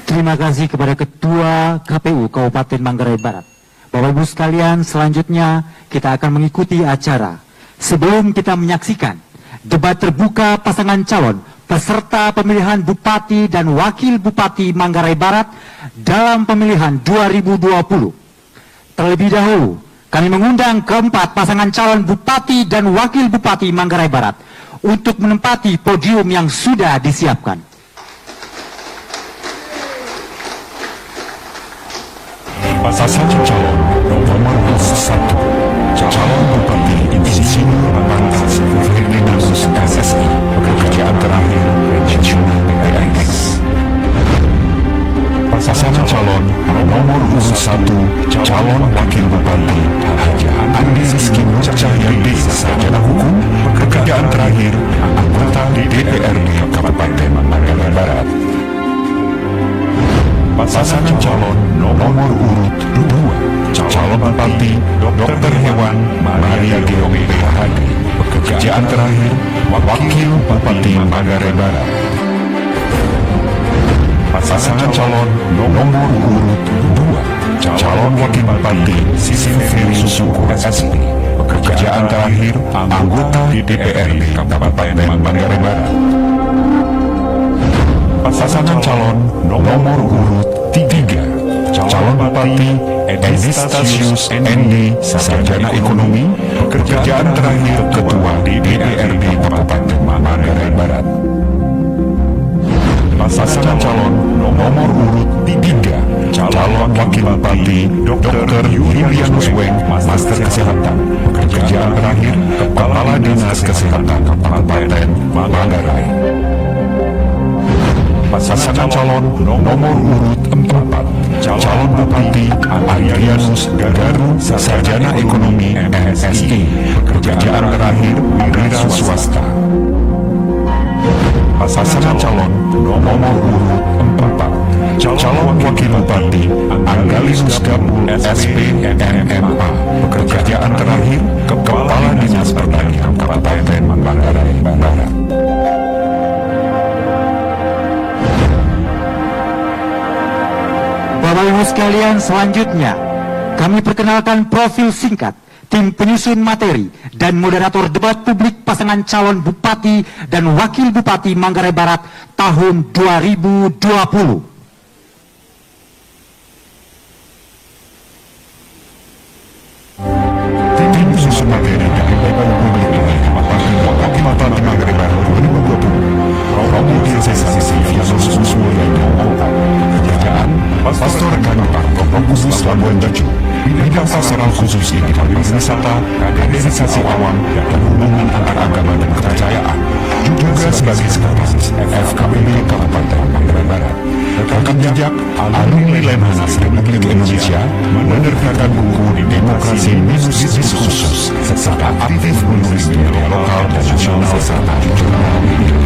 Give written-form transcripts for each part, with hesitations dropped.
Terima kasih kepada Ketua KPU Kabupaten Manggarai Barat. Bapak Ibu sekalian, selanjutnya kita akan mengikuti acara. Sebelum kita menyaksikan debat terbuka pasangan calon peserta pemilihan Bupati dan Wakil Bupati Manggarai Barat dalam pemilihan 2020. Terlebih dahulu, kami mengundang keempat pasangan calon Bupati dan Wakil Bupati Manggarai Barat untuk menempati podium yang sudah disiapkan. Pasangan calon nomor 1, calon Bupati Insinyur Mantas Ferdinandus SSI, pekerjaan terakhir pensiun PNS. Pasangan calon nomor 1, calon Wakil Bupati Haji Andi Rizky Nur Cahyadi, sarjana hukum, pekerjaan terakhir anggota DPRD Kabupaten Manggarai Barat. Pasangan calon nomor urut 2, calon Bupati Dr. Hewan Maria Dewi PhD, pekerjaan terakhir Wakil Bupati Manggarai Barat. Pasangan calon nomor urut 2, calon Wakil Bupati Sisinferi Susuku SSI, pekerjaan terakhir anggota DPRD Kabupaten Manggarai Barat. Pasangan calon nomor urut 3, calon Bupati Enistasius ND, sarjana ekonomi, pekerjaan terakhir ketua DPRD Kabupaten Manggarai Barat. Pasangan calon nomor urut 3, calon Wakil Bupati Dr. Yulianus Weng, Master Kesehatan, pekerjaan terakhir Kepala Dinas Kesehatan Kabupaten Manggarai. Pasangan calon nomor urut 4, calon Bupati Adrianus Gagaru, sarjana ekonomi MSI, pekerjaan terakhir wira swasta. Pasangan calon nomor urut 4, calon Wakil Bupati Anggalinus Gambul SP MMA, pekerjaan terakhir Kepala Dinas Pertanian Kabupaten Manggarai Barat. Bapak Ibu sekalian, selanjutnya kami perkenalkan profil singkat tim penyusun materi dan moderator debat publik pasangan calon Bupati dan Wakil Bupati Manggarai Barat tahun 2020. Tim penyusun materi dari debat publik Wakil Bupati Manggarai Barat 2020. Romo Dirsesi Vianus Suswoyo pekerjaan Pastor Kanopar Rombus Labuan Bajo, bidang pastoral khusus di bidang wisata, kaderisasi awam, dan hubungan antar agama dan kepercayaan, juga sebagai sekretaris FKBB Kabupaten Manggarai Barat. Rekam jejak alumni Lemhanas Republik Indonesia, menerbitkan buku di Demokrasi Minus Diskursus, serta aktif menulis di media lokal dan nasional serta di jurnal media.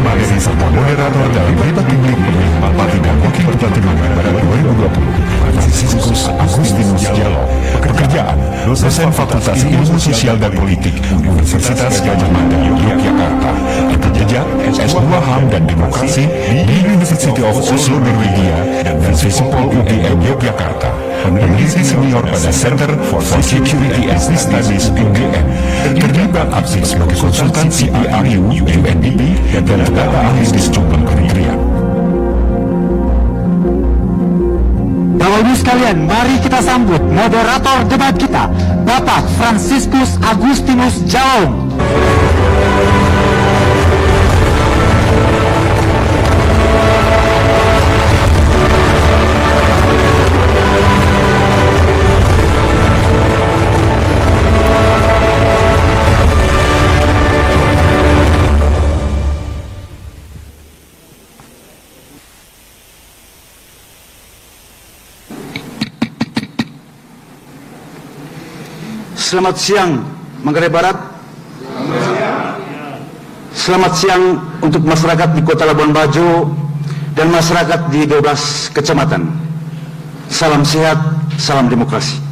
Materi serta moderator dari debat publik pemilihan Bupati dan Wakil Bupati Manggarai Barat 2020, Franciscus Agustinus Jallo, pekerjaan dosen Fakultas Ilmu Sosial dan Politik Universitas Gadjah Mada Yogyakarta, rekam jejak S2 HAM dan Demokrasi di University of Oslo Norwegia dan Visipol UGM Yogyakarta, peneliti senior pada Center for Security and Studies UGM, terlibat aktif sebagai konsultan CIRU UNDP dan tenaga ahli di sejumlah kementerian. Bapak Ibu sekalian, mari kita sambut moderator debat kita, Bapak Franciscus Agustinus Jallo. Selamat siang Manggarai Barat. Selamat siang untuk masyarakat di Kota Labuan Bajo dan masyarakat di 12 kecamatan. Salam sehat, salam demokrasi.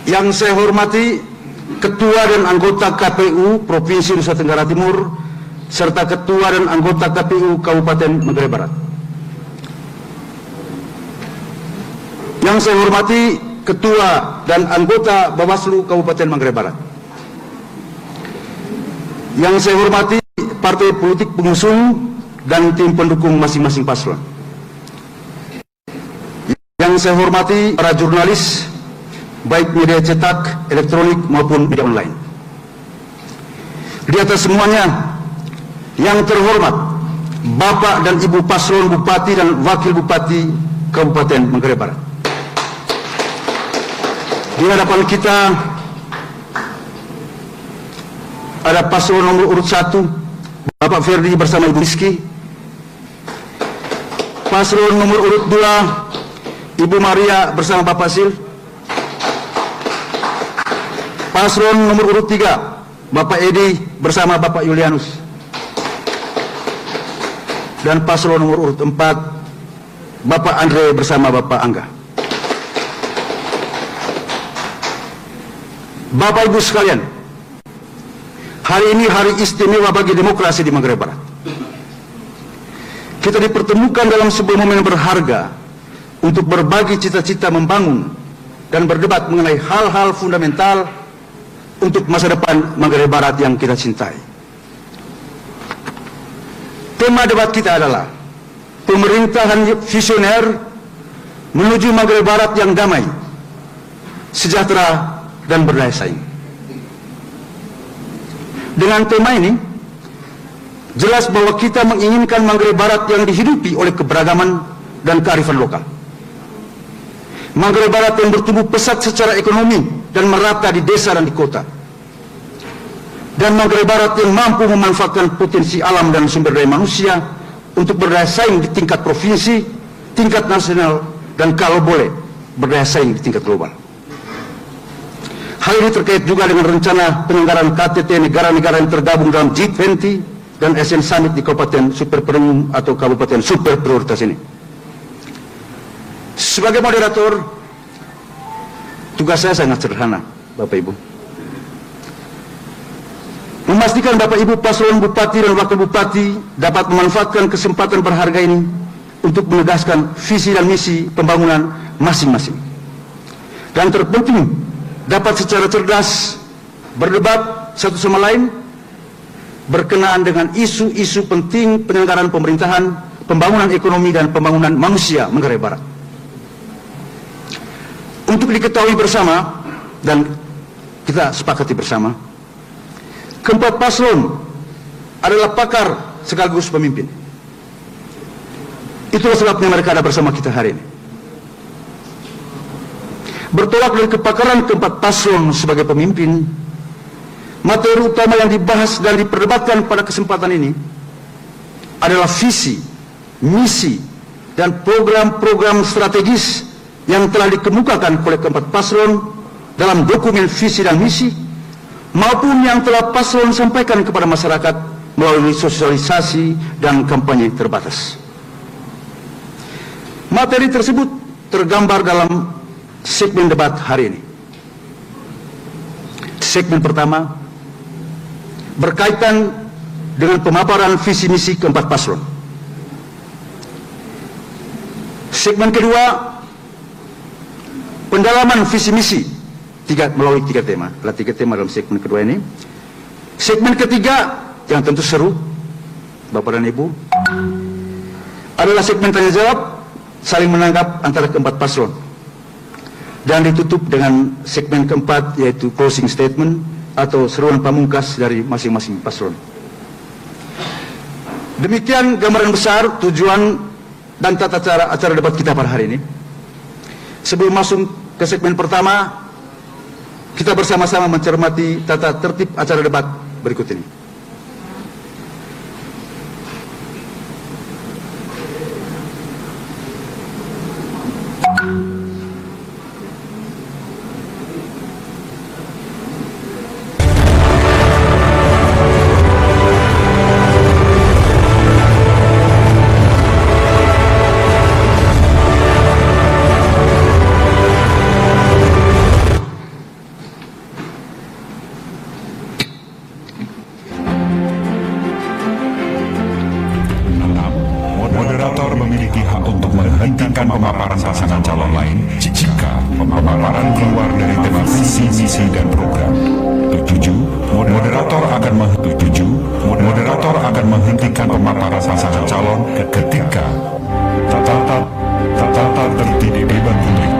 Yang saya hormati Ketua dan anggota KPU Provinsi Nusa Tenggara Timur serta Ketua dan anggota KPU Kabupaten Manggarai Barat. Yang saya hormati Ketua dan anggota Bawaslu Kabupaten Manggarai Barat. Yang saya hormati partai politik pengusung dan tim pendukung masing-masing paslon. Yang saya hormati para jurnalis, baik media cetak, elektronik maupun media online. Di atas semuanya, yang terhormat Bapak dan Ibu Paslon Bupati dan Wakil Bupati Kabupaten Manggarai Barat. Di hadapan kita ada paslon nomor urut 1, Bapak Ferdi bersama Ibu Rizky. Paslon nomor urut 2, Ibu Maria bersama Bapak Sil. Paslon nomor urut 3, Bapak Edi bersama Bapak Yulianus. Dan paslon nomor urut 4, Bapak Andre bersama Bapak Angga. Bapak Ibu sekalian, hari ini hari istimewa bagi demokrasi di Manggarai Barat. Kita dipertemukan dalam sebuah momen berharga untuk berbagi cita-cita membangun dan berdebat mengenai hal-hal fundamental untuk masa depan Manggarai Barat yang kita cintai. Tema debat kita adalah pemerintahan visioner menuju Manggarai Barat yang damai, sejahtera, dan berdaya saing. Dengan tema ini, jelas bahwa kita menginginkan Manggarai Barat yang dihidupi oleh keberagaman dan kearifan lokal. Manggarai Barat yang bertumbuh pesat secara ekonomi dan merata di desa dan di kota. Dan Manggarai Barat yang mampu memanfaatkan potensi alam dan sumber daya manusia untuk berdaya saing di tingkat provinsi, tingkat nasional, dan kalau boleh berdaya saing di tingkat global. Hal ini terkait juga dengan rencana penyelenggaraan KTT negara-negara yang tergabung dalam G20 dan ASEAN Summit di Kabupaten Super Premium atau Kabupaten Super Prioritas ini. Sebagai moderator, tugas saya sangat sederhana, Bapak Ibu. Memastikan Bapak Ibu paslon Bupati dan Wakil Bupati dapat memanfaatkan kesempatan berharga ini untuk menegaskan visi dan misi pembangunan masing-masing. Dan terpenting, dapat secara cerdas berdebat satu sama lain berkenaan dengan isu-isu penting penyelenggaraan pemerintahan, pembangunan ekonomi, dan pembangunan manusia Manggarai Barat. Untuk diketahui bersama dan kita sepakati bersama, keempat paslon adalah pakar sekaligus pemimpin. Itulah sebabnya mereka ada bersama kita hari ini. Bertolak dari kepakaran keempat paslon sebagai pemimpin, materi utama yang dibahas dan diperdebatkan pada kesempatan ini adalah visi, misi, dan program-program strategis yang telah dikemukakan oleh keempat paslon dalam dokumen visi dan misi, maupun yang telah paslon sampaikan kepada masyarakat melalui sosialisasi dan kampanye terbatas. Materi tersebut tergambar dalam segmen debat hari ini. Segmen pertama berkaitan dengan pemaparan visi misi keempat paslon. Segmen kedua, pendalaman visi misi melalui tiga tema. Ada tiga tema dalam segmen kedua ini. Segmen ketiga yang tentu seru, Bapak dan Ibu, adalah segmen tanya jawab saling menangkap antara keempat paslon. Dan ditutup dengan segmen keempat, yaitu closing statement atau seruan pamungkas dari masing-masing paslon. Demikian gambaran besar tujuan dan tata cara acara debat kita pada hari ini. Sebelum masuk ke segmen pertama, kita bersama-sama mencermati tata tertib acara debat berikut ini. menghentikan pemaparan pasangan calon lain jika pemaparan keluar dari tema visi, misi, dan program. 7. Moderator akan menghentikan pemaparan pasangan calon ketika tata tertib debat publik.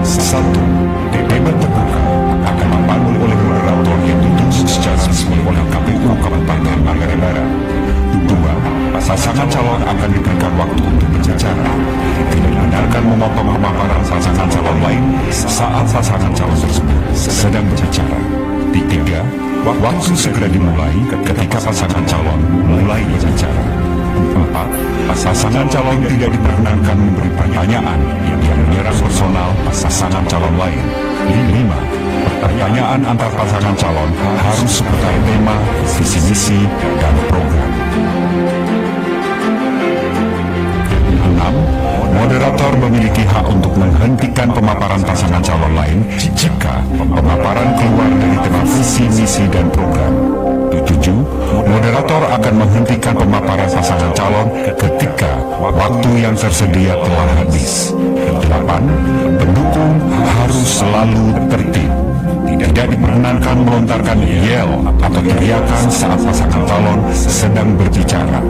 1. Debat terbuka akan dipandu oleh moderator yang ditunjuk secara resmi oleh KPU Kabupaten Manggarai Barat. 2. Pasangan calon akan diberikan waktu untuk berbicara. Tidak dibenarkan memotong pemaparan pasangan calon lain saat pasangan calon tersebut sedang berbicara. 3. Waktu segera dimulai ketika pasangan calon mulai berbicara. 4. Pasangan calon tidak diperkenankan memberi pertanyaan yang menyerang personal pasangan calon lain. 5. Pertanyaan antar pasangan calon harus seputar tema, visi misi, dan program. 6. Moderator memiliki hak untuk menghentikan pemaparan pasangan calon lain jika pemaparan keluar dari tema visi, misi, dan program. 7. Moderator akan menghentikan pemaparan pasangan calon ketika waktu yang tersedia telah habis. 8. Pendukung harus selalu tertib. Tidak diperkenankan melontarkan yel atau teriakan saat pasangan calon sedang berbicara.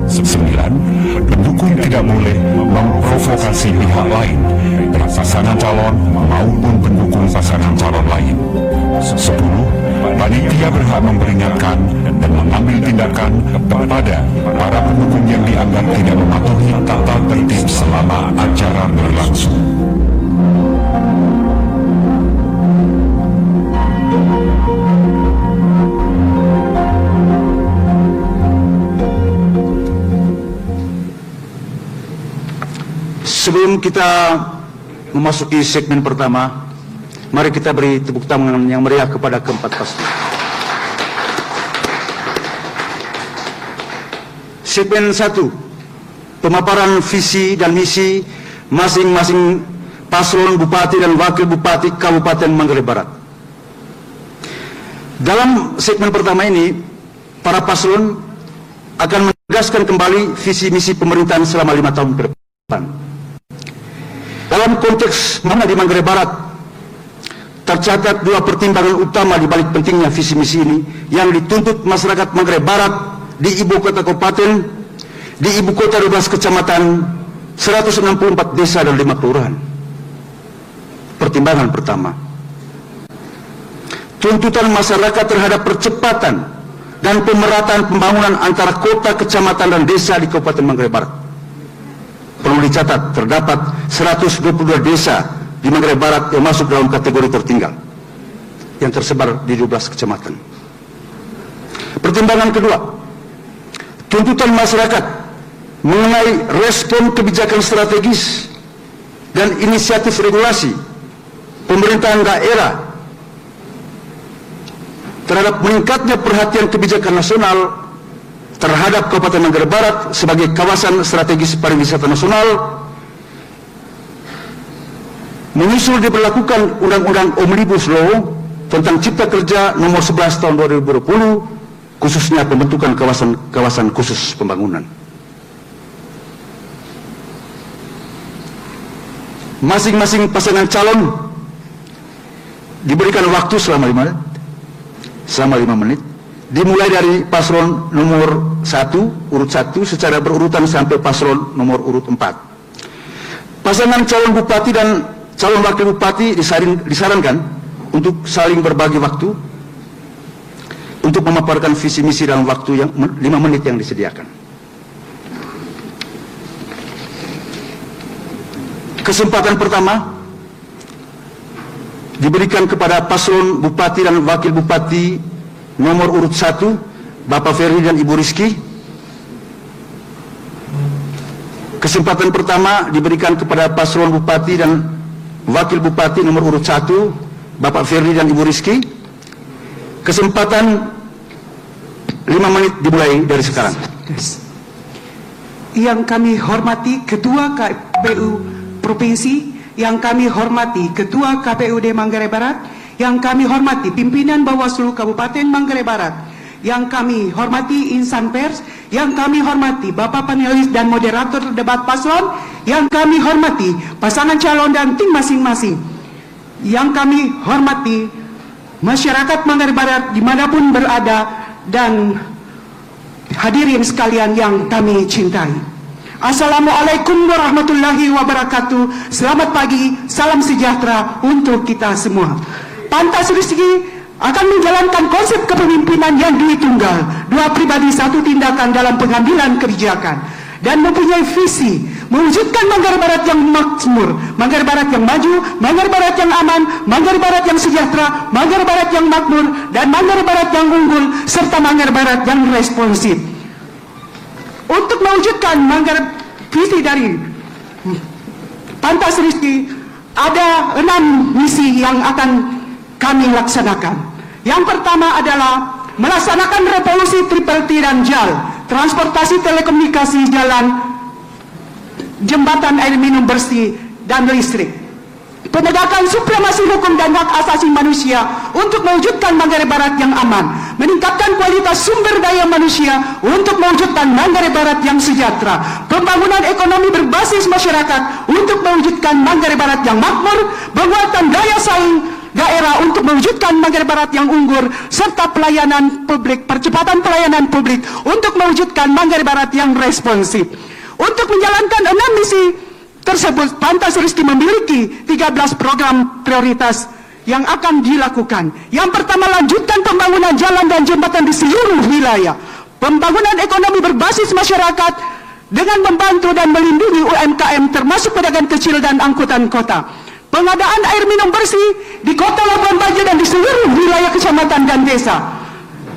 9. Pendukung tidak boleh memprovokasi pihak lain, baik pasangan calon maupun pendukung pasangan calon lain. 10. Panitia berhak memperingatkan dan mengambil tindakan kepada para pendukung yang dianggap tidak mematuhi tata tertib selama acara berlangsung. Sebelum kita memasuki segmen pertama, mari kita beri tepuk tangan yang meriah kepada keempat paslon. Segmen 1, pemaparan visi dan misi masing-masing paslon bupati dan wakil bupati Kabupaten Manggarai Barat. Dalam segmen pertama ini, para paslon akan menegaskan kembali visi misi pemerintahan selama 5 tahun ke depan. Dalam konteks mana di Manggarai Barat, tercatat 2 pertimbangan utama di balik pentingnya visi misi ini yang dituntut masyarakat Manggarai Barat di ibu kota kabupaten, di ibu kota 12 kecamatan, 164 desa dan 5 kelurahan. Pertimbangan pertama, tuntutan masyarakat terhadap percepatan dan pemerataan pembangunan antara kota, kecamatan, dan desa di Kabupaten Manggarai Barat. Perlu dicatat, terdapat 122 desa di Manggarai Barat yang masuk dalam kategori tertinggal, yang tersebar di 12 kecamatan. Pertimbangan kedua, tuntutan masyarakat mengenai respon kebijakan strategis dan inisiatif regulasi pemerintahan daerah terhadap meningkatnya perhatian kebijakan nasional terhadap Kabupaten Manggarai Barat sebagai kawasan strategis pariwisata nasional, menyusul diberlakukan Undang-Undang Omnibus Law tentang Cipta Kerja nomor 11 tahun 2020, khususnya pembentukan kawasan khusus pembangunan. Masing-masing pasangan calon diberikan waktu selama 5 menit, dimulai dari paslon nomor 1, urut 1, secara berurutan sampai paslon nomor urut 4. Pasangan calon bupati dan calon wakil bupati disarankan untuk saling berbagi waktu untuk memaparkan visi misi dalam waktu yang 5 menit yang disediakan. Kesempatan pertama diberikan kepada paslon bupati dan wakil bupati nomor urut 1, Bapak Ferry dan Ibu Rizky. Kesempatan pertama diberikan kepada paslon bupati dan wakil bupati nomor urut 1, Bapak Ferry dan Ibu Rizky. Kesempatan 5 menit dimulai dari sekarang. Yang kami hormati Ketua KPU Provinsi, yang kami hormati Ketua KPUD Manggarai Barat, yang kami hormati pimpinan Bawaslu Kabupaten Manggarai Barat, yang kami hormati insan pers, yang kami hormati Bapak panelis dan moderator debat paslon, yang kami hormati pasangan calon dan tim masing-masing, yang kami hormati masyarakat Manggarai Barat dimanapun berada, dan hadirin sekalian yang kami cintai. Assalamualaikum warahmatullahi wabarakatuh. Selamat pagi, salam sejahtera untuk kita semua. Pantas Rizky akan menjalankan konsep kepemimpinan yang duit tunggal, dua pribadi satu tindakan dalam pengambilan kebijakan, dan mempunyai visi mewujudkan Manggarai Barat yang makmur, Manggarai Barat yang maju, Manggarai Barat yang aman, Manggarai Barat yang sejahtera, Manggarai Barat yang makmur, dan Manggarai Barat yang unggul, serta Manggarai Barat yang responsif. Untuk mewujudkan visi dari Pantas Rizky, ada 6 misi yang akan kami laksanakan. Yang pertama adalah melaksanakan revolusi Triple T dan JAL, transportasi telekomunikasi jalan, jembatan air minum bersih, dan listrik. Penegakan supremasi hukum dan hak asasi manusia untuk mewujudkan Manggarai Barat yang aman, meningkatkan kualitas sumber daya manusia untuk mewujudkan Manggarai Barat yang sejahtera, pembangunan ekonomi berbasis masyarakat untuk mewujudkan Manggarai Barat yang makmur, penguatan daya saing daerah untuk mewujudkan Manggarai Barat yang unggul, serta pelayanan publik, percepatan pelayanan publik untuk mewujudkan Manggarai Barat yang responsif. Untuk menjalankan 6 misi tersebut, Pantas Rizky memiliki 13 program prioritas yang akan dilakukan. Yang pertama, lanjutkan pembangunan jalan dan jembatan di seluruh wilayah. Pembangunan ekonomi berbasis masyarakat dengan membantu dan melindungi UMKM termasuk pedagang kecil dan angkutan kota. Pengadaan air minum bersih di Kota Labuan Bajo dan di seluruh wilayah kecamatan dan desa.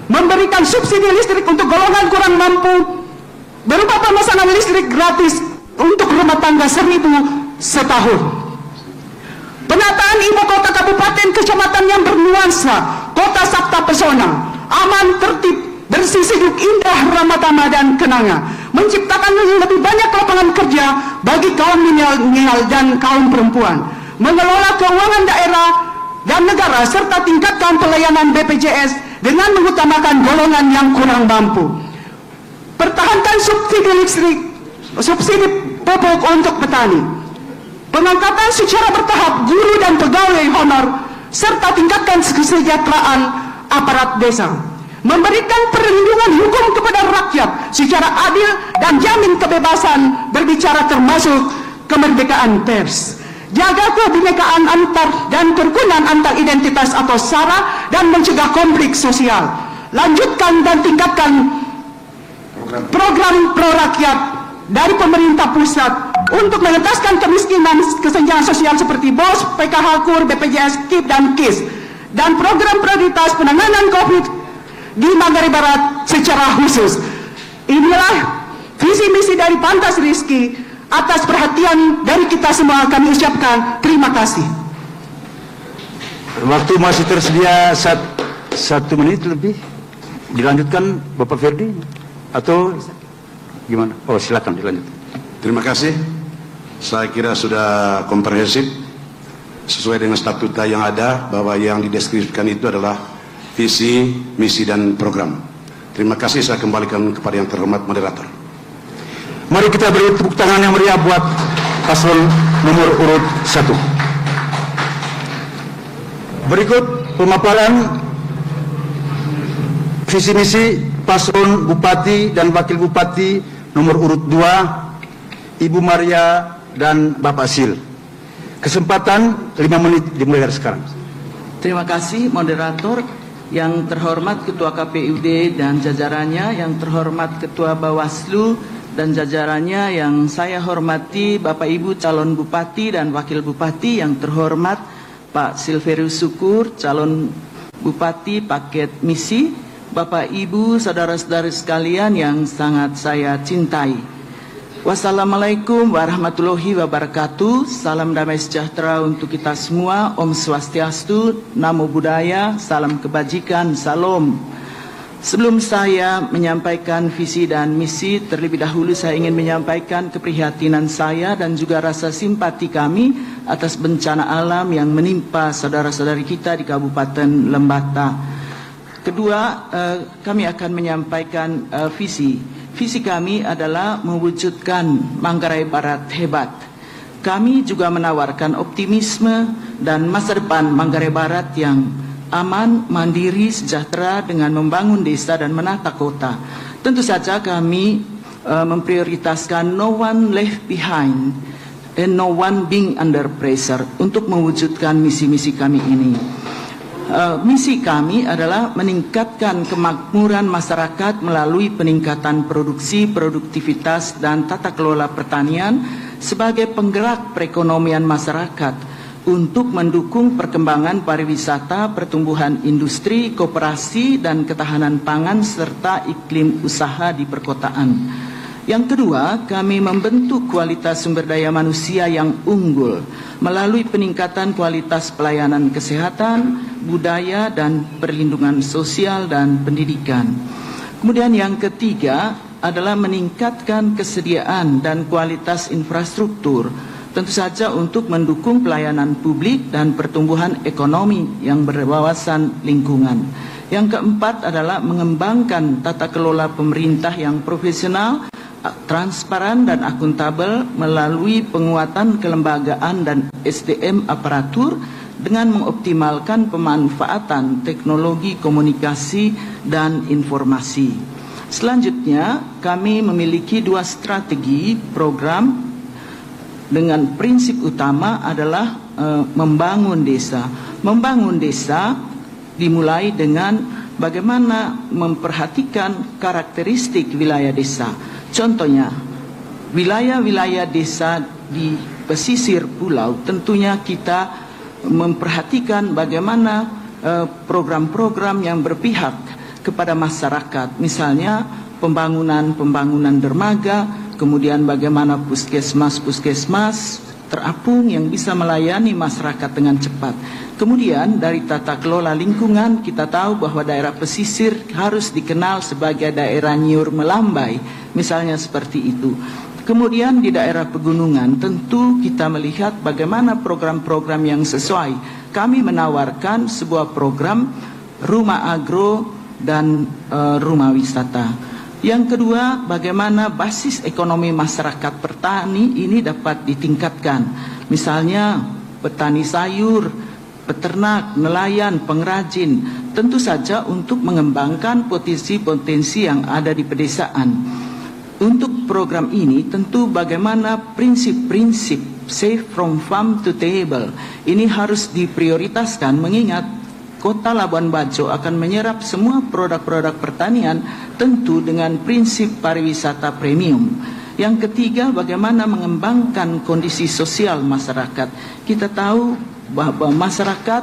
Memberikan subsidi listrik untuk golongan kurang mampu berupa pemasangan listrik gratis untuk rumah tangga 1.000 setahun. Penataan ibu kota kabupaten kecamatan yang bernuansa kota sabta pesona, aman, tertib, bersih, sejuk, indah, ramah tamah, dan kenanga. Menciptakan lebih banyak lapangan kerja bagi kaum milenial dan kaum perempuan. Mengelola keuangan daerah dan negara serta tingkatkan pelayanan BPJS dengan mengutamakan golongan yang kurang mampu. Pertahankan subsidi listrik, subsidi pupuk untuk petani. Pengangkatan secara bertahap guru dan pegawai honor serta tingkatkan kesejahteraan aparat desa. Memberikan perlindungan hukum kepada rakyat secara adil dan jamin kebebasan berbicara termasuk kemerdekaan pers. Jaga kebinekaan antar dan kerukunan antar identitas atau SARA dan mencegah konflik sosial. Lanjutkan dan tingkatkan program pro rakyat dari pemerintah pusat untuk mengentaskan kemiskinan, kesenjangan sosial seperti BOS, PKH KUR, BPJS, KIP, dan KIS, dan program prioritas penanganan COVID di Manggarai Barat secara khusus. Inilah visi misi dari Pantas Rizky. Atas perhatian dari kita semua kami ucapkan terima kasih. Waktu masih tersedia 1 menit lebih. Dilanjutkan Bapak Ferdi atau gimana? Oh, silakan dilanjut. Terima kasih. Saya kira sudah komprehensif sesuai dengan statuta yang ada, bahwa yang dideskripsikan itu adalah visi, misi, dan program. Terima kasih. Saya kembalikan kepada yang terhormat moderator. Mari kita beri tepuk tangan yang meriah buat paslon nomor urut 1. Berikut pemaparan visi misi paslon Bupati dan Wakil Bupati nomor urut 2, Ibu Maria dan Bapak Sil. Kesempatan 5 menit dimulai dari sekarang. Terima kasih moderator. Yang terhormat Ketua KPUD dan jajarannya, yang terhormat Ketua Bawaslu dan jajarannya, yang saya hormati Bapak Ibu calon Bupati dan Wakil Bupati, yang terhormat Pak Silverius Syukur calon Bupati paket misi, Bapak Ibu saudara-saudari sekalian yang sangat saya cintai. Wassalamualaikum warahmatullahi wabarakatuh. Salam damai sejahtera untuk kita semua. Om Swastiastu, Namo Buddhaya, salam kebajikan, salam. Sebelum saya menyampaikan visi dan misi, terlebih dahulu saya ingin menyampaikan keprihatinan saya dan juga rasa simpati kami atas bencana alam yang menimpa saudara-saudari kita di Kabupaten Lembata. Kedua, kami akan menyampaikan visi. Visi kami adalah mewujudkan Manggarai Barat hebat. Kami juga menawarkan optimisme dan masa depan Manggarai Barat yang aman, mandiri, sejahtera dengan membangun desa dan menata kota. Tentu saja kami memprioritaskan no one left behind and no one being under pressure untuk mewujudkan misi-misi kami ini. Misi kami adalah meningkatkan kemakmuran masyarakat melalui peningkatan produksi, produktivitas, dan tata kelola pertanian sebagai penggerak perekonomian masyarakat untuk mendukung perkembangan pariwisata, pertumbuhan industri, koperasi, dan ketahanan pangan serta iklim usaha di perkotaan. Yang kedua, kami membentuk kualitas sumber daya manusia yang unggul melalui peningkatan kualitas pelayanan kesehatan, budaya, dan perlindungan sosial dan pendidikan. Kemudian yang ketiga adalah meningkatkan kesediaan dan kualitas infrastruktur, tentu saja untuk mendukung pelayanan publik dan pertumbuhan ekonomi yang berwawasan lingkungan. Yang keempat adalah mengembangkan tata kelola pemerintah yang profesional, transparan, dan akuntabel melalui penguatan kelembagaan dan SDM aparatur dengan mengoptimalkan pemanfaatan teknologi komunikasi dan informasi. Selanjutnya, kami memiliki 2 strategi program dengan prinsip utama adalah membangun desa. Membangun desa dimulai dengan bagaimana memperhatikan karakteristik wilayah desa. Contohnya, wilayah-wilayah desa di pesisir pulau tentunya kita memperhatikan bagaimana program-program yang berpihak kepada masyarakat. Misalnya pembangunan dermaga, kemudian bagaimana puskesmas terapung yang bisa melayani masyarakat dengan cepat. Kemudian dari tata kelola lingkungan kita tahu bahwa daerah pesisir harus dikenal sebagai daerah nyur melambai, misalnya seperti itu. Kemudian di daerah pegunungan tentu kita melihat bagaimana program-program yang sesuai. Kami menawarkan sebuah program rumah agro dan rumah wisata. Yang kedua, bagaimana basis ekonomi masyarakat petani ini dapat ditingkatkan. Misalnya petani sayur, peternak, nelayan, pengrajin, tentu saja untuk mengembangkan potensi-potensi yang ada di pedesaan. Untuk program ini tentu bagaimana prinsip-prinsip safe from farm to table ini harus diprioritaskan, mengingat Kota Labuan Bajo akan menyerap semua produk-produk pertanian tentu dengan prinsip pariwisata premium. Yang ketiga, bagaimana mengembangkan kondisi sosial masyarakat. Kita tahu bahwa masyarakat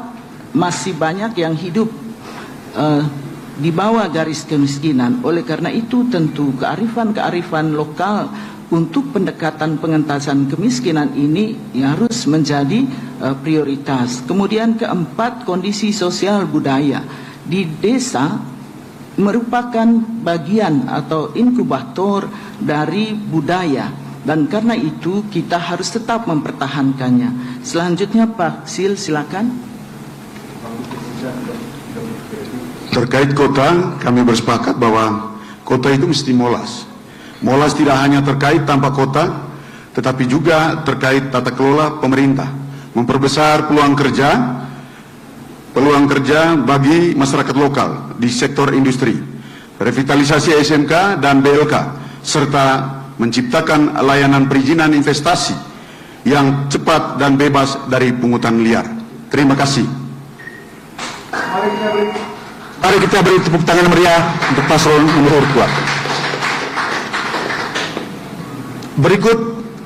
masih banyak yang hidup di bawah garis kemiskinan. Oleh karena itu tentu kearifan-kearifan lokal untuk pendekatan pengentasan kemiskinan ini harus menjadi prioritas. Kemudian keempat, kondisi sosial budaya di desa merupakan bagian atau inkubator dari budaya, dan karena itu kita harus tetap mempertahankannya. Selanjutnya Pak Sil, silakan. Terkait kota, kami bersepakat bahwa kota itu mesti molas. Molas tidak hanya terkait tampak kota, tetapi juga terkait tata kelola pemerintah. Memperbesar peluang kerja bagi masyarakat lokal di sektor industri, revitalisasi SMK dan BLK, serta menciptakan layanan perizinan investasi yang cepat dan bebas dari pungutan liar. Terima kasih. Mari kita beri tepuk tangan meriah untuk paslon nomor 2. Berikut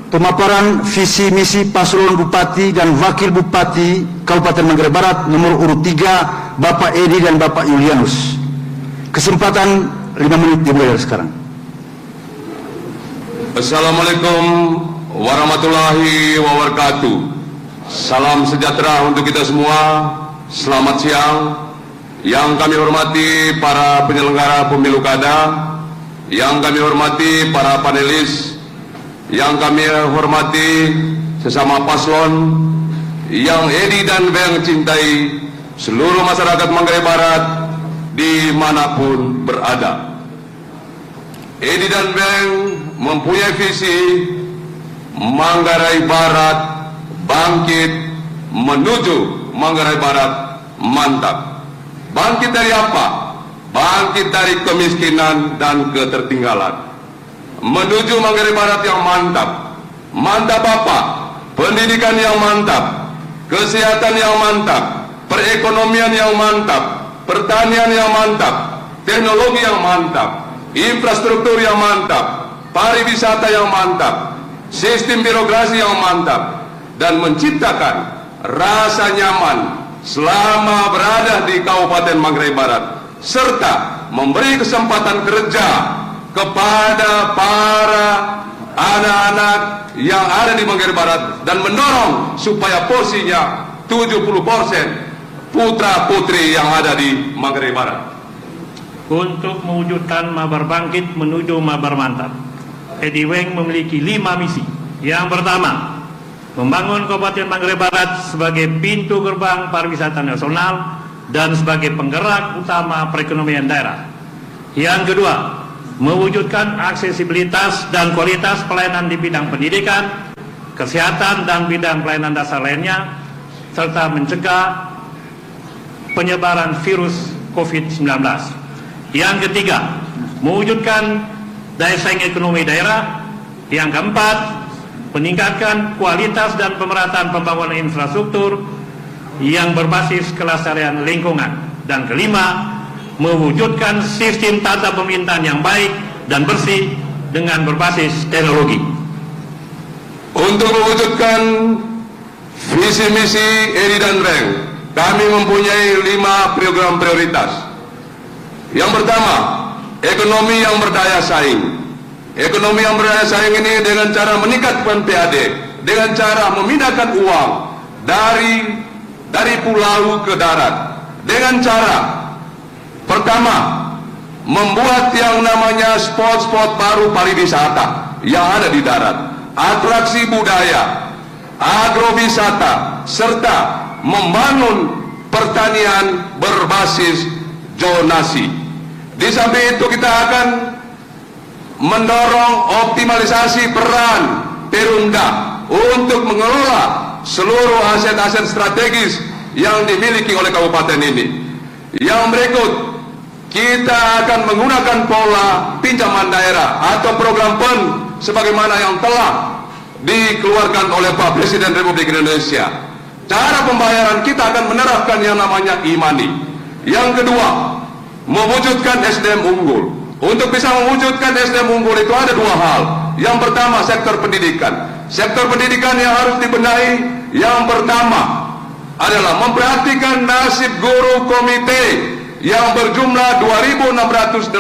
pemaparan visi misi paslon Bupati dan Wakil Bupati Kabupaten Manggarai Barat nomor urut 3, Bapak Edi dan Bapak Yulianus. Kesempatan 5 menit dimulai dari sekarang. Assalamualaikum warahmatullahi wabarakatuh. Salam sejahtera untuk kita semua. Selamat siang. Yang kami hormati para penyelenggara pemilu kada, yang kami hormati para panelis, yang kami hormati sesama paslon, yang Edi dan Beng cintai, seluruh masyarakat Manggarai Barat, dimanapun berada. Edi dan Beng mempunyai visi Manggarai Barat bangkit menuju Manggarai Barat mantap. Bangkit dari apa? Bangkit dari kemiskinan dan ketertinggalan menuju Manggarai Barat yang mantap. Mantap apa? Pendidikan yang mantap, kesehatan yang mantap, perekonomian yang mantap, pertanian yang mantap, teknologi yang mantap, infrastruktur yang mantap, pariwisata yang mantap, sistem birokrasi yang mantap, dan menciptakan rasa nyaman selama berada di Kabupaten Manggarai Barat, serta memberi kesempatan kerja kepada para anak-anak yang ada di Manggarai Barat dan mendorong supaya porsinya 70% putra-putri yang ada di Manggarai Barat. Untuk mewujudkan Mabar Bangkit menuju Mabar Mantap, Edi Weng memiliki 5 misi. Yang pertama, membangun Kabupaten Manggarai Barat sebagai pintu gerbang pariwisata nasional dan sebagai penggerak utama perekonomian daerah. Yang kedua, mewujudkan aksesibilitas dan kualitas pelayanan di bidang pendidikan, kesehatan, dan bidang pelayanan dasar lainnya, serta mencegah penyebaran virus COVID-19. Yang ketiga, mewujudkan daya saing ekonomi daerah. Yang keempat, meningkatkan kualitas dan pemerataan pembangunan infrastruktur yang berbasis kelestarian lingkungan. Dan kelima, mewujudkan sistem tata pemerintahan yang baik dan bersih dengan berbasis teknologi. Untuk mewujudkan visi misi Edi dan Beng, kami mempunyai 5 program prioritas. Yang pertama, ekonomi yang berdaya saing. Ekonomi yang berdaya saing ini dengan cara meningkatkan PAD, dengan cara memindahkan uang dari pulau ke darat, dengan cara pertama, membuat yang namanya spot-spot baru pariwisata yang ada di darat, atraksi budaya, agrowisata, serta membangun pertanian berbasis zonasi. Di samping itu kita akan mendorong optimalisasi peran Perumda untuk mengelola seluruh aset-aset strategis yang dimiliki oleh kabupaten ini. Yang berikut, kita akan menggunakan pola pinjaman daerah atau program PEN sebagaimana yang telah dikeluarkan oleh Pak Presiden Republik Indonesia. Cara pembayaran kita akan menerapkan yang namanya e-money. Yang kedua, mewujudkan SDM unggul. Untuk bisa mewujudkan SDM unggul itu ada 2 hal. Yang pertama, sektor pendidikan. Sektor pendidikan yang harus dibenahi, yang pertama adalah memperhatikan nasib guru komite yang berjumlah 2.688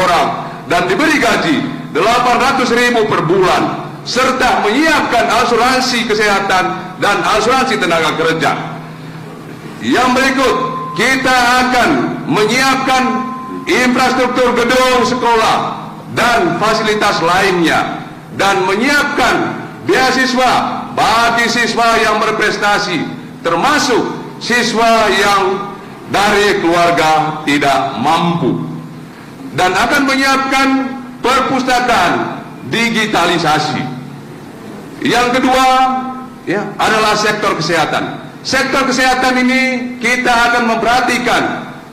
orang dan diberi gaji 800.000 per bulan, serta menyiapkan asuransi kesehatan dan asuransi tenaga kerja. Yang berikut, kita akan menyiapkan infrastruktur gedung sekolah dan fasilitas lainnya, dan menyiapkan beasiswa bagi siswa yang berprestasi, termasuk siswa yang dari keluarga tidak mampu, dan akan menyiapkan perpustakaan digitalisasi. Yang kedua adalah sektor kesehatan. Sektor kesehatan ini kita akan memperhatikan,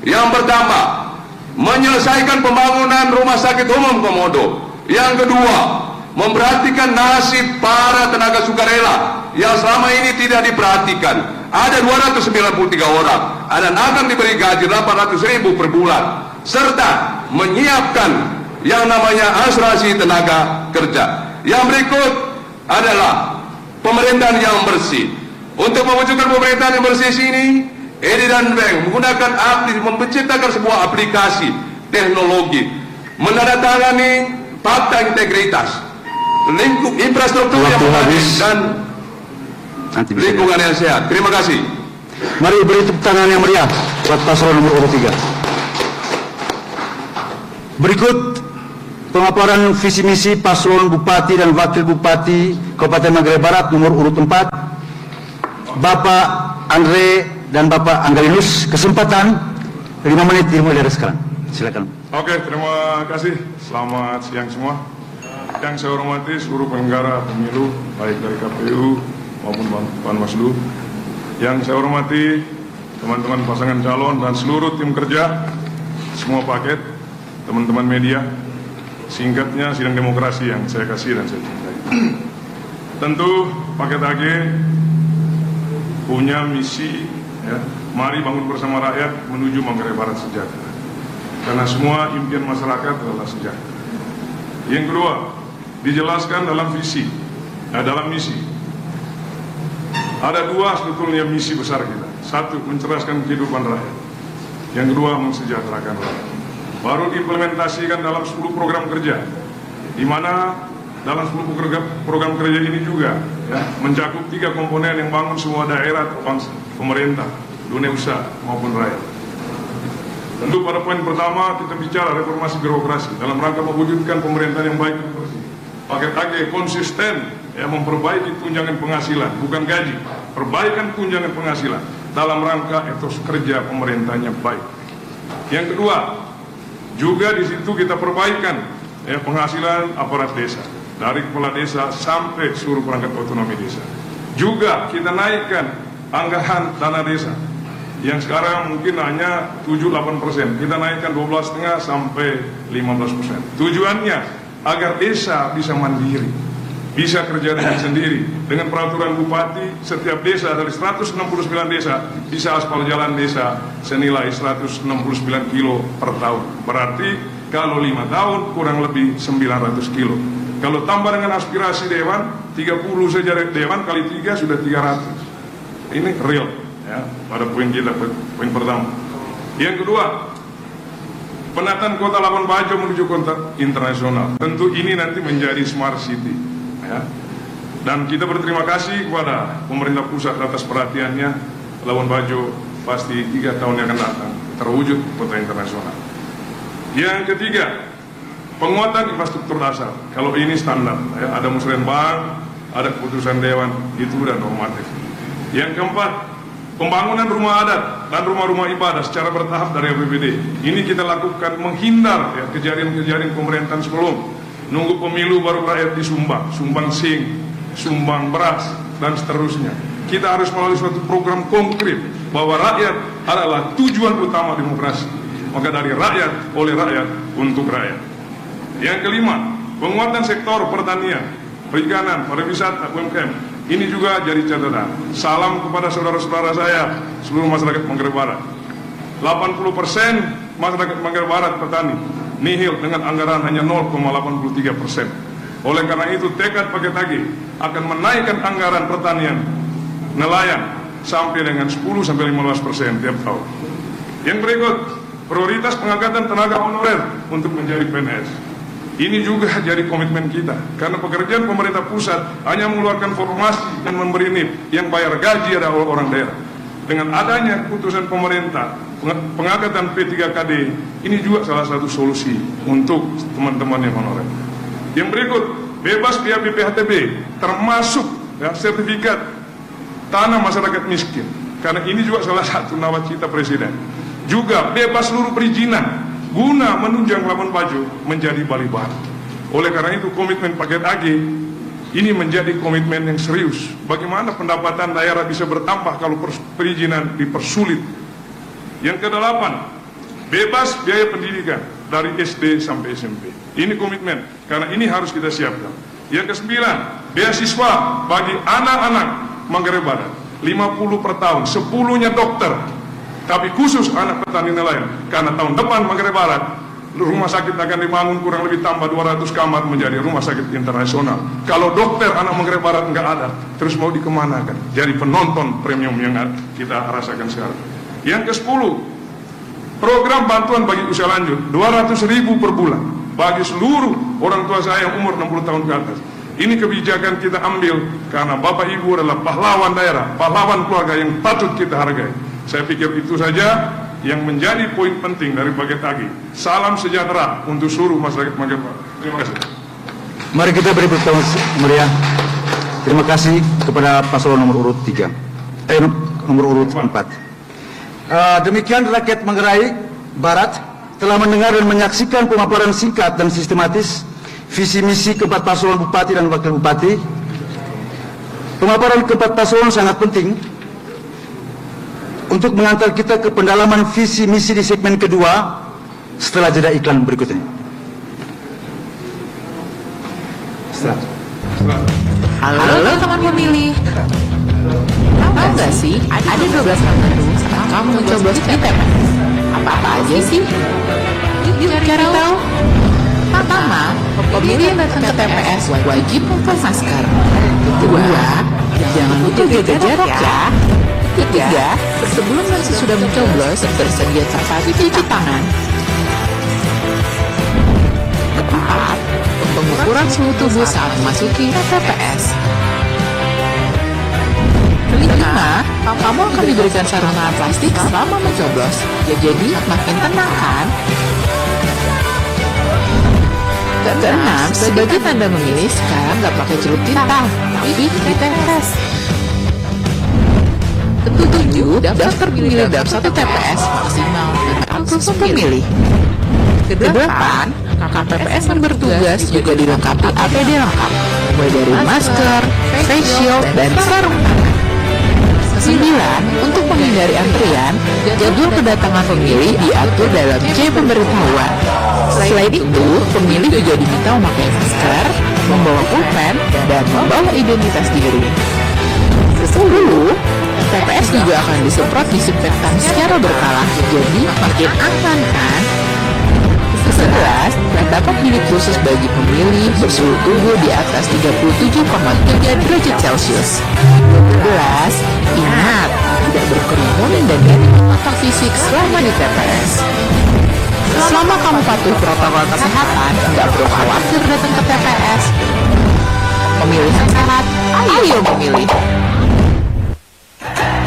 yang pertama, menyelesaikan pembangunan rumah sakit umum Komodo. Yang kedua, memperhatikan nasib para tenaga sukarela yang selama ini tidak diperhatikan. Ada 293 orang dan akan diberi gaji 800.000 per bulan, serta menyiapkan yang namanya asuransi tenaga kerja. Yang berikut adalah pemerintahan yang bersih. Untuk mewujudkan pemerintahan yang bersih ini, Edi dan Beng menggunakan menciptakan sebuah aplikasi teknologi, menandatangani fakta integritas, infrastruktur yang baik, dan lingkungan yang sehat. Terima kasih. Mari beri tepuk tangan yang meriah buat paslon nomor urut 3. Berikut pemaparan visi misi paslon Bupati dan Wakil Bupati Kabupaten Manggarai Barat nomor urut 4, Bapak Andre dan Bapak Anggerinus. Kesempatan 5 menit dimulai dari sekarang. Silakan. Oke, terima kasih. Selamat siang semua. Yang saya hormati seluruh penyelenggara pemilu, baik dari KPU maupun Panwaslu. Yang saya hormati teman-teman pasangan calon dan seluruh tim kerja, semua paket, teman-teman media, singkatnya sidang demokrasi yang saya kasih dan saya cintai. Tentu paket AG punya misi, ya, mari bangun bersama rakyat menuju Manggarai Barat sejahtera. Karena semua impian masyarakat adalah sejahtera. Yang kedua, dijelaskan dalam visi, dalam misi. Ada dua sebetulnya misi besar kita. Satu, mencerdaskan kehidupan rakyat. Yang kedua, mensejahterakan rakyat. Baru diimplementasikan dalam 10 program kerja, di mana dalam 10 program kerja ini juga, ya, mencakup 3 komponen yang bangun semua daerah, pemerintah, dunia usaha maupun rakyat. Tentu pada poin pertama kita bicara reformasi birokrasi dalam rangka mewujudkan pemerintahan yang baik dan bersih. Paket AG konsisten, ya, memperbaiki tunjangan penghasilan, bukan gaji, perbaikan tunjangan penghasilan dalam rangka etos kerja pemerintahnya baik. Yang kedua, juga di situ kita perbaikan, ya, penghasilan aparat desa dari kepala desa sampai seluruh perangkat otonomi desa. Juga kita naikkan anggaran dana desa yang sekarang mungkin hanya 7-8%, kita naikkan 12,5 sampai 15%. Tujuannya agar desa bisa mandiri, bisa kerja dengan sendiri. Dengan peraturan bupati, setiap desa dari 169 desa bisa aspal jalan desa senilai 169 kilo per tahun. Berarti kalau 5 tahun kurang lebih 900 kilo. Kalau tambah dengan aspirasi Dewan, 30 saja Dewan kali 3 sudah 300. Ini real, ya, pada poin kita, poin pertama. Yang kedua, penataan kota Labuan Bajo menuju kota internasional. Tentu ini nanti menjadi smart city, ya. Dan kita berterima kasih kepada pemerintah pusat atas perhatiannya. Labuan Bajo pasti 3 tahun yang akan datang terwujud kota internasional. Yang ketiga, penguatan infrastruktur dasar. Kalau ini standar, ya, ada musrenbang, ada keputusan Dewan, itu sudah normatif. Yang keempat, pembangunan rumah adat dan rumah-rumah ibadah secara bertahap dari APBD. Ini kita lakukan menghindar, ya, kejadian-kejadian pemerintahan sebelum. Nunggu pemilu baru rakyat disumbang, sumbang sing, sumbang beras, dan seterusnya. Kita harus melalui suatu program konkret bahwa rakyat adalah tujuan utama demokrasi. Maka dari rakyat, oleh rakyat, untuk rakyat. Yang kelima, penguatan sektor pertanian, perikanan, pariwisata, UMKM. Ini juga jadi catatan. Salam kepada saudara-saudara saya, seluruh masyarakat Manggarai Barat. 80% masyarakat Manggarai Barat petani, nihil dengan anggaran hanya 0,83%. Oleh karena itu, tekad paket AG akan menaikkan anggaran pertanian nelayan sampai dengan 10-15% tiap tahun. Yang berikut, prioritas pengangkatan tenaga honorer untuk menjadi PNS. Ini juga jadi komitmen kita, karena pekerjaan pemerintah pusat hanya mengeluarkan formasi dan memberi NIP, yang bayar gaji adalah orang daerah. Dengan adanya keputusan pemerintah pengangkatan P3KD, ini juga salah satu solusi untuk teman-teman yang honorer. Yang berikut, bebas biaya BPHTB, termasuk, ya, sertifikat tanah masyarakat miskin, karena ini juga salah satu nawacita Presiden. Juga bebas seluruh perizinan guna menunjang Labuan Bajo menjadi Bali Baru. Oleh karena itu, komitmen paket AG ini menjadi komitmen yang serius. Bagaimana pendapatan daerah bisa bertambah kalau perizinan dipersulit. Yang ke-8, bebas biaya pendidikan dari SD sampai SMP. Ini komitmen, karena ini harus kita siapkan. Yang ke-9, beasiswa bagi anak-anak Manggarai Barat, 50 per tahun, 10-nya dokter. Tapi khusus anak petani nelayan, karena tahun depan Manggarai Barat rumah sakit akan dibangun kurang lebih tambah 200 kamar menjadi rumah sakit internasional. Kalau dokter anak Manggarai Barat nggak ada, terus mau dikemanakan? Jadi penonton premium yang kita rasakan sekarang. Yang ke-10, program bantuan bagi usia lanjut 200.000 per bulan bagi seluruh orang tua saya yang umur 60 tahun ke atas. Ini kebijakan kita ambil karena Bapak Ibu adalah pahlawan daerah, pahlawan keluarga yang patut kita hargai. Saya pikir itu saja yang menjadi poin penting dari paket AG. Salam sejahtera untuk seluruh masyarakat Manggarai Barat. Terima kasih. Mari kita beri tepuk meriah. Terima kasih kepada paslon nomor urut 3. Nomor urut 4. Demikian rakyat Manggarai Barat telah mendengar dan menyaksikan pemaparan singkat dan sistematis visi misi keempat paslon bupati dan wakil bupati. Pemaparan keempat paslon sangat penting untuk mengantar kita ke pendalaman visi misi di segmen kedua setelah jeda iklan berikut ini. Halo teman pemilih. Tahu nggak sih, ada 12 menu saat kamu mencoblos di TPS. Apa aja sih? Yuk cari tahu. Pertama, pemilih yang datang ke TPS wajib pakai masker. Kedua, jangan lupa jaga jarak ya. Ketiga, sebelum dan sesudah mencoblos bersedia tempat cuci tangan. Keempat, pengukuran suhu tubuh saat memasuki TPS. Kelima, kamu akan diberikan sarung tangan plastik selama mencoblos. Jadi makin tenang kan? Keenam, sebagai tanda memilih sekarang nggak pakai celup tinta, tapi di TPS. Ketujuh, daftar pemilih dalam satu TPS maksimal 500 pemilih. Kedelapan, KPPS yang bertugas juga dilengkapi APD lengkap, mulai dari masker, face shield, dan sarung tangan. 9. Untuk menghindari antrian, jadwal kedatangan pemilih diatur dalam C pemberitahuan. Selain itu, pemilih juga diminta memakai masker, membawa pulpen, dan membawa identitas diri. 10. TPS juga akan disemprot disinfektan secara berkala, jadi makin aman kan? 11. Terdapat bilik khusus bagi pemilih bersuhu tubuh di atas 37,3 derajat Celcius. 12. Ingat, tidak berkerumun dan hindari kontak fisik selama di TPS. Selama kamu patuh protokol kesehatan, nggak perlu khawatir datang ke TPS. Pemilihan sehat, ayo memilih.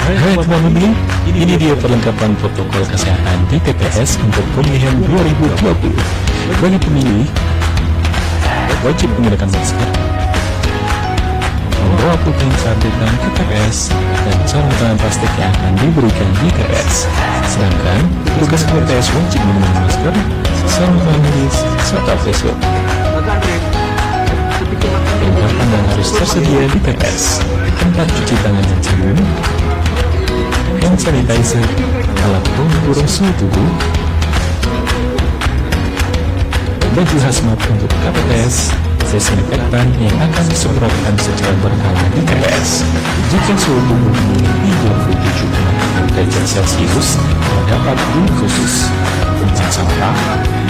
Hai teman pemilih, ini dia perlengkapan protokol kesehatan di TPS untuk pemilihan 2020. Bagi pemilih, wajib menggunakan masker, membawa pulpen saat datang ke TPS, dan sarung tangan plastik yang akan diberikan di TPS. Sedangkan petugas TPS wajib menggunakan masker, sarung tangan medis, serta face shield. Perlengkapan yang harus tersedia di TPS: tempat cuci tangan yang sabun, hand sanitizer, alat pengukur suhu tubuh, baju hazmat untuk KPPS, desinfektan yang akan disemprotkan secara berkala di TPS. Jika suhu tubuh di 27,6 derajat Celcius, terdapat bilik khusus tempat sampah,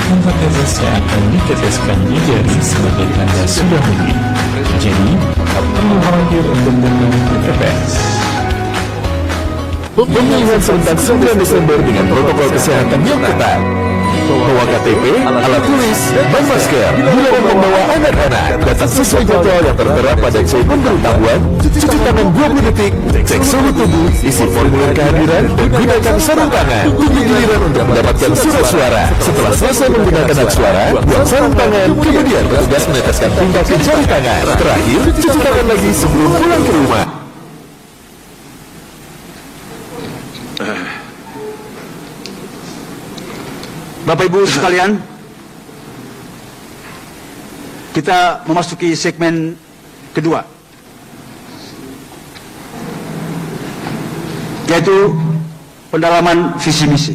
tempat TPS yang akan diteteskan di jari sebagai tanda sudah memilih. Jadi, tak perlu khawatir untuk datang ke TPS. Pemilihan serentak 9 Desember dengan protokol kesehatan yang ketat. Bawa KTP, alat tulis, dan masker. Dilarang membawa anak-anak. Datang sesuai jadwal yang tertera pada C pemberitahuan. Cuci tangan 20 detik, cek suhu tubuh, isi formulir kehadiran, dan gunakan sarung tangan. Tunggu giliran untuk mendapatkan surat suara. Setelah selesai menggunakan hak suara, buang sarung tangan. Kemudian petugas meneteskan tinta ke jari tangan. Terakhir, cuci tangan lagi sebelum pulang ke rumah. Bapak Ibu sekalian, kita memasuki segmen kedua, yaitu pendalaman visi misi.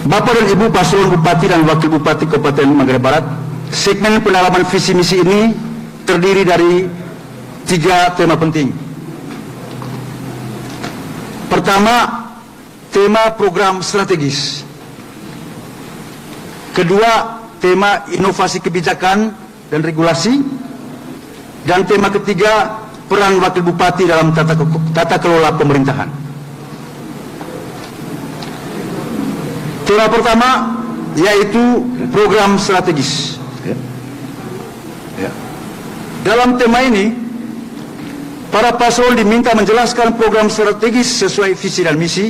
Bapak dan Ibu paslon Bupati dan Wakil Bupati Kabupaten Manggarai Barat, segmen pendalaman visi misi ini terdiri dari 3 tema penting. Pertama, tema program strategis. Kedua, tema inovasi kebijakan dan regulasi. Dan tema ketiga, peran wakil bupati dalam tata kelola pemerintahan. Tema pertama yaitu program strategis. Dalam tema ini, para paslon diminta menjelaskan program strategis sesuai visi dan misi.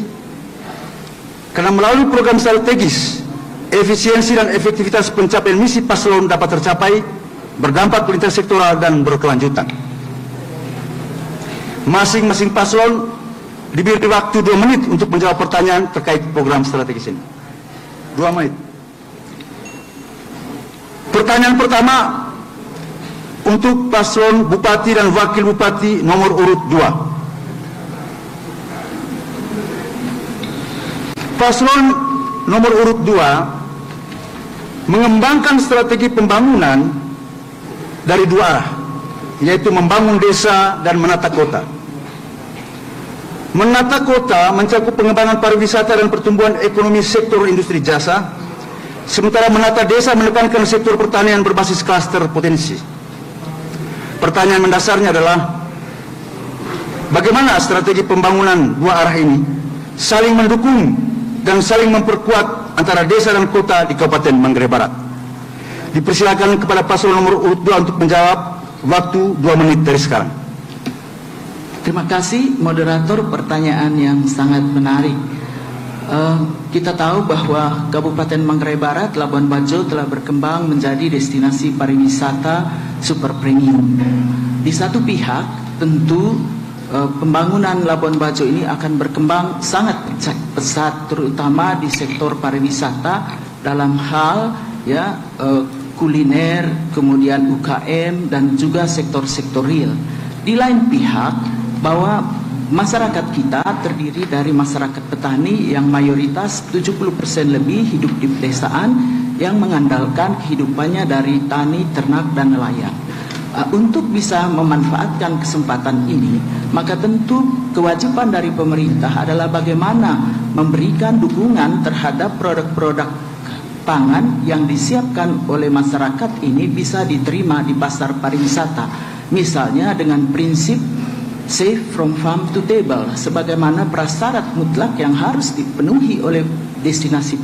Karena melalui program strategis, efisiensi dan efektivitas pencapaian misi paslon dapat tercapai, berdampak lintas sektoral dan berkelanjutan. Masing-masing paslon diberi waktu 2 menit untuk menjawab pertanyaan terkait program strategis ini. 2 menit. Pertanyaan pertama untuk paslon Bupati dan Wakil Bupati nomor urut 2. Paslon nomor urut 2 mengembangkan strategi pembangunan dari 2 arah, yaitu membangun desa dan menata kota. Menata kota mencakup pengembangan pariwisata dan pertumbuhan ekonomi sektor industri jasa, sementara menata desa menekankan sektor pertanian berbasis klaster potensi. Pertanyaan mendasarnya adalah, bagaimana strategi pembangunan 2 arah ini saling mendukung dan saling memperkuat antara desa dan kota di Kabupaten Manggarai Barat? Dipersilakan kepada paslon nomor urut 2 untuk menjawab, waktu 2 menit dari sekarang. Terima kasih moderator, pertanyaan yang sangat menarik. Kita tahu bahwa Kabupaten Manggarai Barat, Labuan Bajo telah berkembang menjadi destinasi pariwisata super premium. Di satu pihak tentu pembangunan Labuan Bajo ini akan berkembang sangat pesat, terutama di sektor pariwisata dalam hal kuliner, kemudian UKM dan juga sektor-sektor real. Di lain pihak, bahwa masyarakat kita terdiri dari masyarakat petani yang mayoritas 70% lebih hidup di pedesaan yang mengandalkan kehidupannya dari tani, ternak, dan nelayan. Untuk bisa memanfaatkan kesempatan ini, maka tentu kewajiban dari pemerintah adalah bagaimana memberikan dukungan terhadap produk-produk pangan yang disiapkan oleh masyarakat ini bisa diterima di pasar pariwisata. Misalnya dengan prinsip safe from farm to table, sebagaimana prasyarat mutlak yang harus dipenuhi oleh destinasi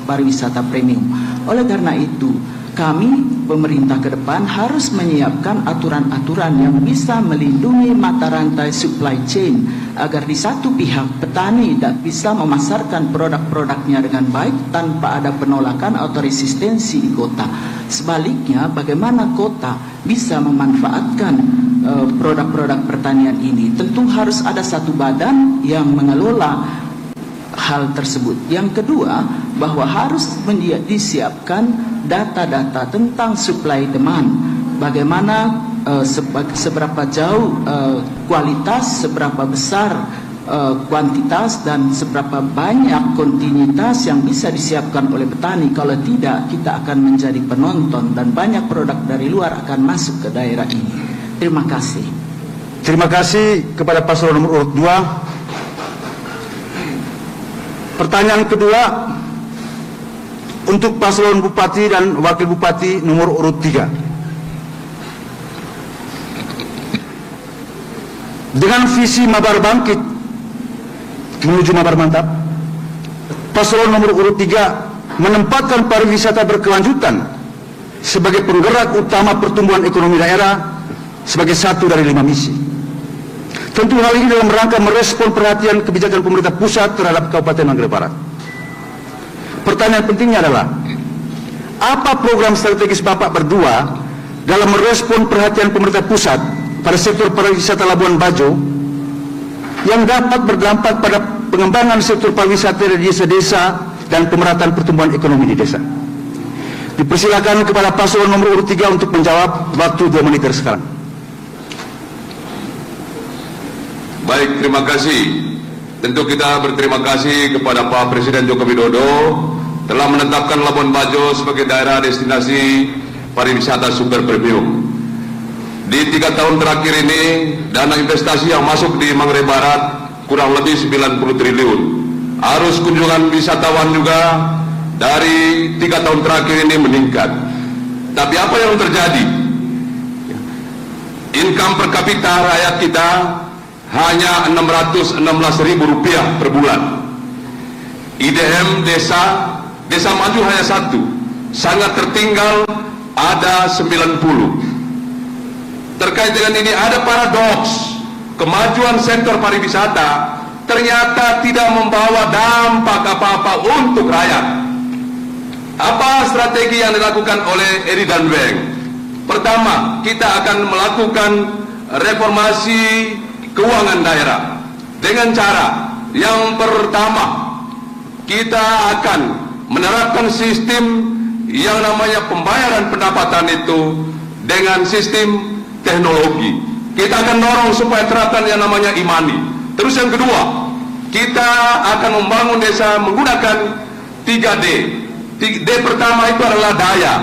pariwisata premium. Oleh karena itu, kami pemerintah ke depan harus menyiapkan aturan-aturan yang bisa melindungi mata rantai supply chain agar di satu pihak petani bisa memasarkan produk-produknya dengan baik tanpa ada penolakan atau resistensi di kota. Sebaliknya, bagaimana kota bisa memanfaatkan produk-produk pertanian ini? Tentu harus ada satu badan yang mengelola hal tersebut. Yang kedua, bahwa harus disiapkan data-data tentang supply demand. Bagaimana seberapa jauh kualitas, seberapa besar kuantitas, dan seberapa banyak kontinuitas yang bisa disiapkan oleh petani. Kalau tidak, kita akan menjadi penonton dan banyak produk dari luar akan masuk ke daerah ini. Terima kasih. Terima kasih kepada paslon nomor urut 2. Pertanyaan kedua untuk paslon Bupati dan Wakil Bupati nomor urut 3. Dengan visi Mabar Bangkit menuju Mabar Mantap, paslon nomor urut 3 menempatkan pariwisata berkelanjutan sebagai penggerak utama pertumbuhan ekonomi daerah sebagai satu dari 5 misi. Tentu hal ini dalam rangka merespon perhatian kebijakan pemerintah pusat terhadap Kabupaten Manggarai Barat. Pertanyaan pentingnya adalah, apa program strategis Bapak berdua dalam merespon perhatian pemerintah pusat pada sektor pariwisata Labuan Bajo yang dapat berdampak pada pengembangan sektor pariwisata di desa-desa dan pemerataan pertumbuhan ekonomi di desa? Dipersilakan kepada paslon nomor urut 3 untuk menjawab, waktu 2 menit dari sekarang. Baik, terima kasih. Tentu kita berterima kasih kepada Pak Presiden Joko Widodo telah menetapkan Labuan Bajo sebagai daerah destinasi pariwisata super premium. Di 3 tahun terakhir ini, dana investasi yang masuk di Manggarai Barat kurang lebih 90 triliun. Arus kunjungan wisatawan juga dari 3 tahun terakhir ini meningkat. Tapi apa yang terjadi? Income per kapita rakyat kita hanya Rp616.000 per bulan. IDM desa maju hanya 1, sangat tertinggal ada 90. Terkait dengan ini ada paradoks, kemajuan sektor pariwisata ternyata tidak membawa dampak apa-apa untuk rakyat. Apa strategi yang dilakukan oleh Eri dan Weng? Pertama, kita akan melakukan reformasi keuangan daerah dengan cara yang pertama, kita akan menerapkan sistem yang namanya pembayaran pendapatan itu dengan sistem teknologi. Kita akan dorong supaya terapkan yang namanya e-money. Terus yang kedua, kita akan membangun desa menggunakan 3D. D pertama itu adalah daya,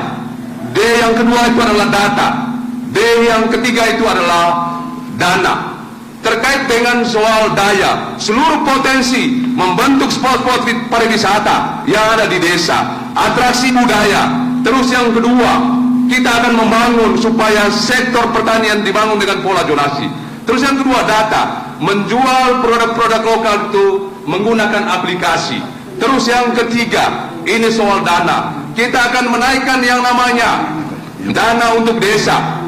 D yang kedua itu adalah data, D yang ketiga itu adalah dana. Terkait dengan soal daya, seluruh potensi membentuk spot-spot pariwisata yang ada di desa, atraksi budaya. Terus yang kedua, kita akan membangun supaya sektor pertanian dibangun dengan pola zonasi. Terus yang kedua, data, menjual produk-produk lokal itu menggunakan aplikasi. Terus yang ketiga, ini soal dana. Kita akan menaikkan yang namanya dana untuk desa,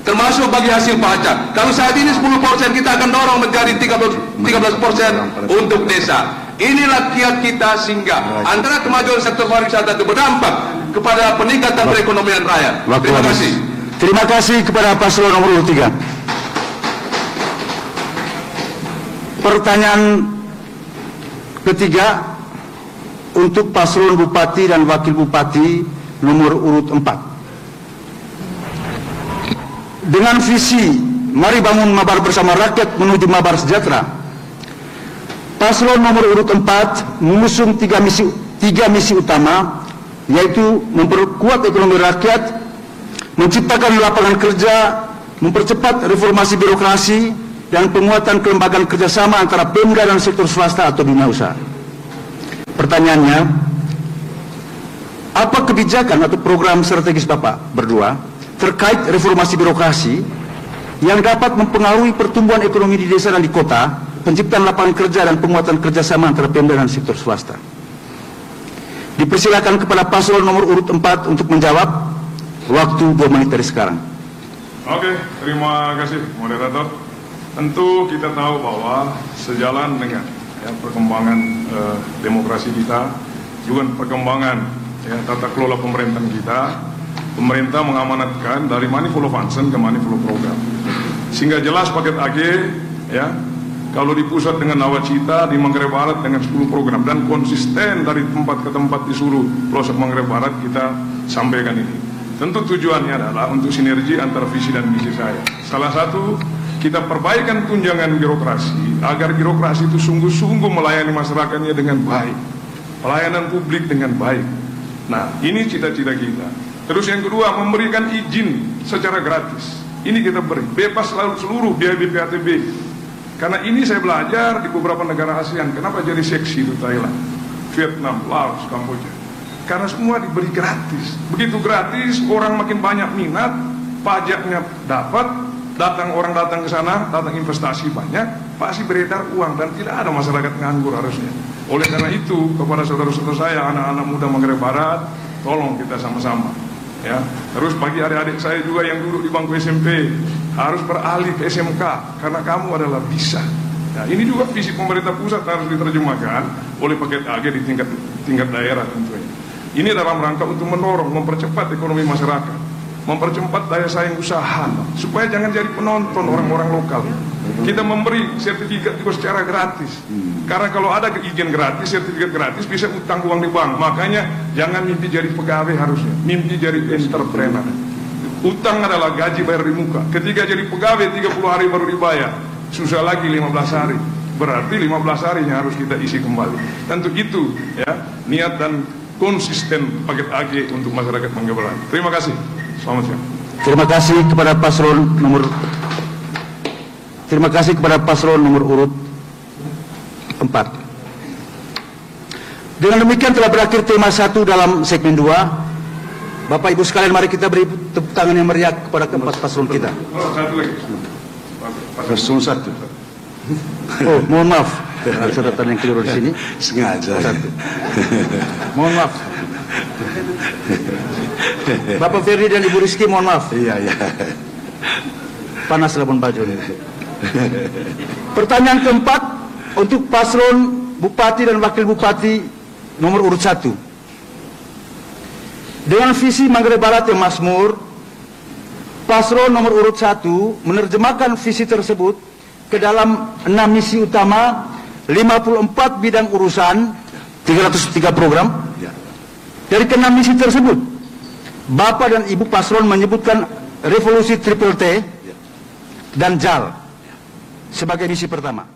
termasuk bagi hasil pajak. Kalau saat ini 10%, kita akan dorong menjadi 13% untuk desa. Inilah kiat kita sehingga antara kemajuan sektor pariwisata itu berdampak kepada peningkatan perekonomian rakyat. Terima kasih. Terima kasih kepada paslon nomor 3. Pertanyaan ketiga untuk paslon bupati dan wakil bupati nomor urut 4. Dengan visi mari bangun mabar bersama rakyat menuju mabar sejahtera, paslon nomor urut 4 mengusung tiga misi utama, yaitu memperkuat ekonomi rakyat, menciptakan lapangan kerja, mempercepat reformasi birokrasi, dan penguatan kelembagaan kerjasama antara Pemda dan sektor swasta atau dunia usaha. Pertanyaannya, apa kebijakan atau program strategis Bapak berdua terkait reformasi birokrasi yang dapat mempengaruhi pertumbuhan ekonomi di desa dan di kota, penciptaan lapangan kerja dan penguatan kerjasama antara Pemda dan sektor swasta? Dipersilakan kepada paslon nomor urut 4 untuk menjawab. Waktu 2 menit dari sekarang. Oke, terima kasih moderator. Tentu kita tahu bahwa sejalan dengan perkembangan demokrasi kita, juga perkembangan tata kelola pemerintahan kita, pemerintah mengamanatkan dari money flow function ke money flow program, sehingga jelas paket AG kalau di pusat dengan nawacita, di Manggarai Barat dengan 10 program, dan konsisten dari tempat ke tempat di seluruh pelosok Manggarai Barat kita sampaikan ini. Tentu tujuannya adalah untuk sinergi antara visi dan misi saya. Salah satu, kita perbaikan tunjangan birokrasi agar birokrasi itu sungguh-sungguh melayani masyarakatnya dengan baik, pelayanan publik dengan baik. Nah, ini cita-cita kita. Terus yang kedua, memberikan izin secara gratis. Ini kita beri bebas seluruh biaya BPATB. Karena ini saya belajar di beberapa negara ASEAN. Kenapa jadi seksi itu Thailand, Vietnam, Laos, Kamboja? Karena semua diberi gratis. Begitu gratis, orang makin banyak minat, pajaknya dapat. Orang datang ke sana, datang investasi banyak, pasti beredar uang dan tidak ada masyarakat nganggur harusnya. Oleh karena itu, kepada saudara-saudara saya, anak-anak muda Manggarai Barat, tolong kita sama-sama. Terus bagi adik-adik saya juga yang duduk di bangku SMP, harus beralih ke SMK, karena kamu adalah bisa. Nah, ini juga visi pemerintah pusat harus diterjemahkan oleh paket AG di tingkat daerah tentunya. Ini dalam rangka untuk mendorong, mempercepat ekonomi masyarakat, mempercepat daya saing usaha, supaya jangan jadi penonton orang-orang lokal. Kita memberi sertifikat juga secara gratis, karena kalau ada izin gratis, sertifikat gratis, bisa utang uang di bank. Makanya jangan mimpi jadi pegawai, harusnya mimpi jadi entrepreneur. Utang adalah gaji bayar di muka. Ketika jadi pegawai 30 hari baru dibayar, susah lagi 15 hari. Berarti 15 harinya harus kita isi kembali. Tentu itu niat dan konsisten paket AG untuk masyarakat Manggarai Barat. Terima kasih. Selamat siang. Terima kasih kepada paslon nomor urut 4. Dengan demikian telah berakhir tema 1 dalam segmen 2. Bapak Ibu sekalian, mari kita beri tepuk tangan yang meriah kepada keempat paslon kita. Satu lagi. Paslon 1. Oh, mohon maaf. Ada catatan yang keliru di sini. Sengaja. Mohon maaf. Bapak Ferdi dan Ibu Rizky, mohon maaf. Iya. Panas lamun baju ini. Pertanyaan keempat untuk paslon bupati dan wakil bupati nomor urut 1. Dengan visi Manggarai Barat yang makmur, paslon nomor urut 1 menerjemahkan visi tersebut ke dalam 6 misi utama, 54 bidang urusan, 303 program. Dari ke-6 misi tersebut, Bapak dan Ibu Paslon menyebutkan revolusi Triple T dan JAL sebagai misi pertama.